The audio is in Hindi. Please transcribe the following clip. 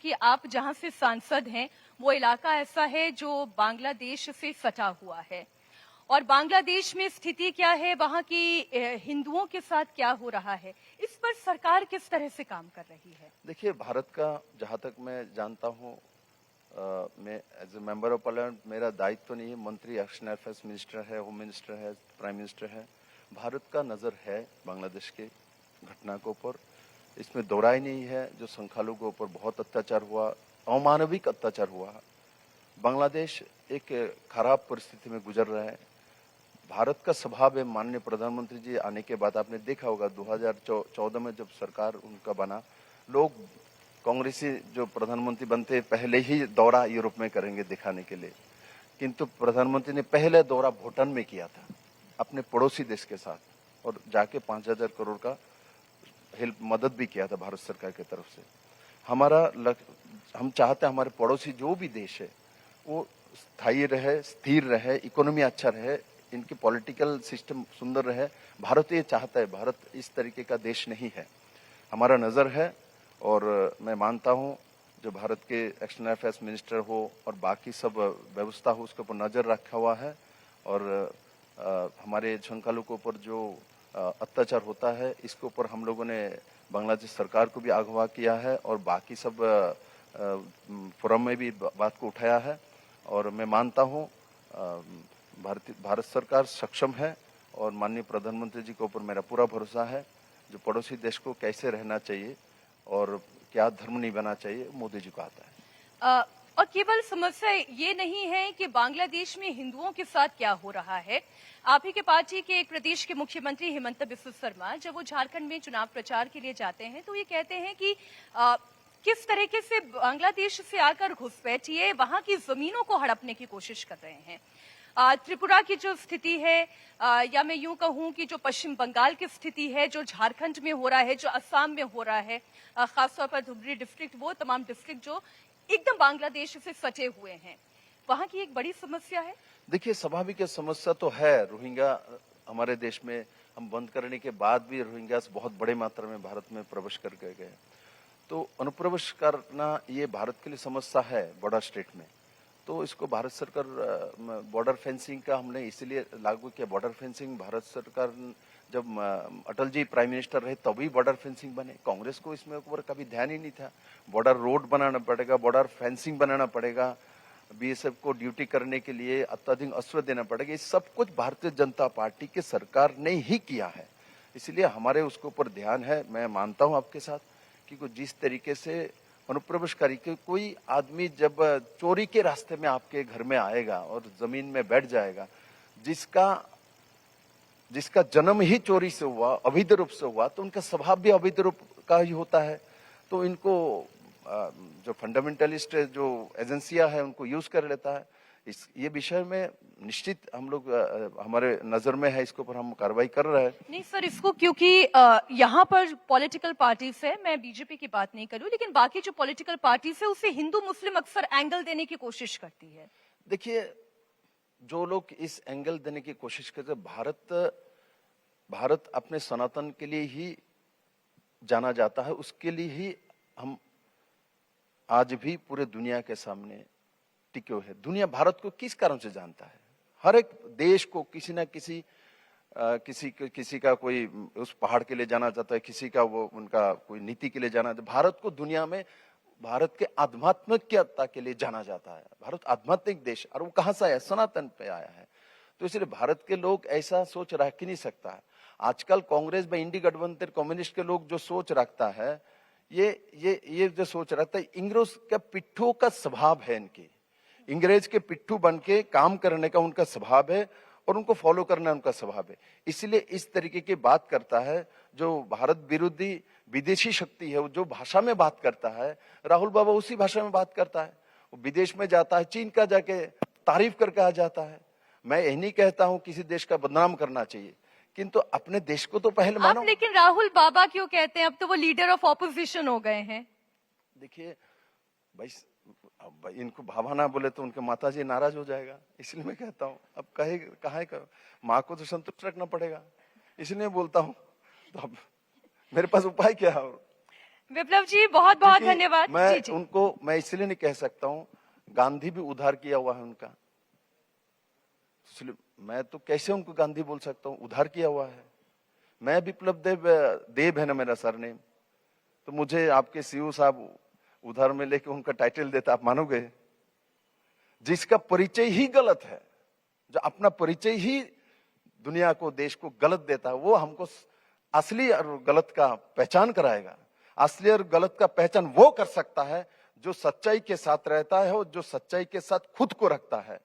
कि आप जहां से सांसद हैं वो इलाका ऐसा है जो बांग्लादेश से सटा हुआ है, और बांग्लादेश में स्थिति क्या है, वहां की हिंदुओं के साथ क्या हो रहा है, इस पर सरकार किस तरह से काम कर रही है? देखिए, भारत का जहां तक मैं जानता हूं, मैं as a member of parliament मेरा दायित्व तो नहीं है। मंत्री एक्सटर्नल अफेयर्स मिनिस्टर है, होम मिनिस्टर है, प्राइम मिनिस्टर है। भारत का नजर है बांग्लादेश के घटना के ऊपर, इसमें दो राय नहीं है। जो संख्यालु के ऊपर बहुत अत्याचार हुआ, अमानविक अत्याचार हुआ, बांग्लादेश एक खराब परिस्थिति में गुजर रहा है। भारत का स्वभाव है, माननीय प्रधानमंत्री जी आने के बाद आपने देखा होगा 2014 में जब सरकार उनका बना, लोग कांग्रेसी जो प्रधानमंत्री बनते पहले ही दौरा यूरोप में करेंगे दिखाने के लिए, किंतु प्रधानमंत्री ने पहले दौरा भूटान में किया था अपने पड़ोसी देश के साथ, और जाके 5,000 करोड़ का हेल्प मदद भी किया था भारत सरकार की तरफ से। हम चाहते हैं हमारे पड़ोसी जो भी देश है वो स्थायी रहे, स्थिर रहे, इकोनॉमी अच्छा रहे, इनकी पॉलिटिकल सिस्टम सुंदर रहे। भारत ये चाहता है, भारत इस तरीके का देश नहीं है, हमारा नजर है। और मैं मानता हूं जो भारत के एक्सटर्नल अफेयर्स मिनिस्टर हो और बाकी सब व्यवस्था हो उसके ऊपर नजर रखा हुआ है। और हमारे संख्यालु के ऊपर जो अत्याचार होता है इसके ऊपर हम लोगों ने बांग्लादेश सरकार को भी आगाह किया है और बाकी सब फोरम में भी बात को उठाया है। और मैं मानता हूँ भारत सरकार सक्षम है और माननीय प्रधानमंत्री जी के ऊपर मेरा पूरा भरोसा है। जो पड़ोसी देश को कैसे रहना चाहिए और क्या धर्म नहीं बना चाहिए, मोदी जी को आता है। और केवल समस्या ये नहीं है कि बांग्लादेश में हिंदुओं के साथ क्या हो रहा है। आप ही के पार्टी के एक प्रदेश के मुख्यमंत्री हिमंता बिस्वा शर्मा जब वो झारखंड में चुनाव प्रचार के लिए जाते हैं तो ये कहते हैं कि किस तरीके से बांग्लादेश से आकर घुसपैठिए वहां की जमीनों को हड़पने की कोशिश कर रहे हैं। त्रिपुरा की जो स्थिति है, या मैं यूं कहूं कि जो पश्चिम बंगाल की स्थिति है, जो झारखंड में हो रहा है, जो असम में हो रहा है, खासतौर पर धुबरी डिस्ट्रिक्ट, वो तमाम डिस्ट्रिक्ट जो एकदम बांग्लादेश से सटे हुए हैं, वहां की एक बड़ी समस्या है। देखिए, स्वाभाविक समस्या तो है। रोहिंग्या हमारे देश में हम बंद करने के बाद भी रोहिंग्या बहुत बड़े मात्रा में भारत में प्रवेश कर गए, तो अनुप्रवेश करना ये भारत के लिए समस्या है बॉर्डर स्टेट में। तो इसको भारत सरकार बॉर्डर फेंसिंग का हमने इसलिए लागू किया। बॉर्डर फेंसिंग भारत सरकार जब अटल जी प्राइम मिनिस्टर रहे तभी बॉर्डर फेंसिंग बने। कांग्रेस को इसमें ऊपर कभी ध्यान ही नहीं था। बॉर्डर रोड बनाना पड़ेगा, बॉर्डर फेंसिंग बनाना पड़ेगा, बीएसएफ को ड्यूटी करने के लिए अत्याधिक अस्त्र देना पड़ेगा। ये सब कुछ भारतीय जनता पार्टी की सरकार ने ही किया है, इसलिए हमारे उसके ऊपर ध्यान है। मैं मानता हूं आपके साथ कि जिस तरीके से अनुप्रवेशकारी के कोई आदमी जब चोरी के रास्ते में आपके घर में आएगा और जमीन में बैठ जाएगा, जिसका जन्म ही चोरी से हुआ, अवैध रूप से हुआ, तो उनका स्वभाव भी अवैध रूप का ही होता है। तो इनको जो फंडामेंटलिस्ट जो एजेंसियां है उनको यूज कर लेता है। ये विषय में निश्चित हम लोग हमारे नजर में है, इसके ऊपर हम कार्रवाई कर रहे हैं। नहीं सर, इसको क्योंकि यहाँ पर पॉलिटिकल पार्टीज है, मैं बीजेपी की बात नहीं करूं, लेकिन बाकी जो पॉलिटिकल पार्टीज है उसे हिंदू मुस्लिम अक्सर एंगल देने की कोशिश करती है। देखिए, जो लोग इस एंगल देने की कोशिश करते, भारत अपने सनातन के लिए ही जाना जाता है, उसके लिए ही हम आज भी पूरे दुनिया के सामने टिके हुए हैं। दुनिया भारत को किस कारण से जानता है? हर एक देश को किसी ना किसी का कोई उस पहाड़ के लिए जाना चाहता है, किसी का वो उनका कोई नीति के लिए जाना चाहता है। भारत को दुनिया में भारत के आध्यात्मिकता के लिए जाना जाता है। भारत आध्यात्मिक देश, और वो कहां से आया? सनातन पे आया है। तो इसलिए भारत के लोग ऐसा सोच रख ही नहीं सकता है। आजकल कांग्रेस में इंडी गठबंधन कम्युनिस्ट के लोग जो सोच रखता है, ये जो सोच रखता है, इंग्रेज का पिट्ठू का स्वभाव है। इनकी इंग्रेज के पिट्ठू बन के काम करने का उनका स्वभाव है और उनको फॉलो करना उनका स्वभाव है। इसलिए इस तरीके की बात करता है। जो भारत विरोधी विदेशी शक्ति है, वो जो भाषा में बात करता है, राहुल बाबा उसी भाषा में बात करता है। वो विदेश में जाता है, चीन का जाके तारीफ करके आ जाता है। मैं यही नहीं कहता हूं किसी देश का बदनाम करना चाहिए, किंतु अपने देश को तो पहले मानो। लेकिन राहुल बाबा क्यों कहते हैं? अब तो वो लीडर ऑफ ऑपोजिशन हो गए हैं। देखिए भाई, अब इनको भाभा ना बोले तो उनके माताजी नाराज हो जाएगा, इसलिए मैं कहता हूँ अब कहे माँ को तो संतुष्ट रखना पड़ेगा, इसलिए बोलता हूँ। तो अब मेरे पास उपाय क्या है? विप्लव जी बहुत बहुत क्योंकि धन्यवाद। मैं जी जी। उनको मैं इसलिए नहीं कह सकता हूँ, गांधी भी उधार किया हुआ है उनका, इसलिए मैं तो कैसे उनको गांधी बोल सकता हूँ, उधार किया हुआ है। मैं विप्लव देव है ना मेरा सरनेम, तो मुझे आपके सीईओ साहब उधार में लेके उनका टाइटल देता, आप मानोगे? जिसका परिचय ही गलत है, जो अपना परिचय ही दुनिया को, देश को गलत देता है, वो हमको असली और गलत का पहचान कराएगा। असली और गलत का पहचान वो कर सकता है जो सच्चाई के साथ रहता है और जो सच्चाई के साथ खुद को रखता है।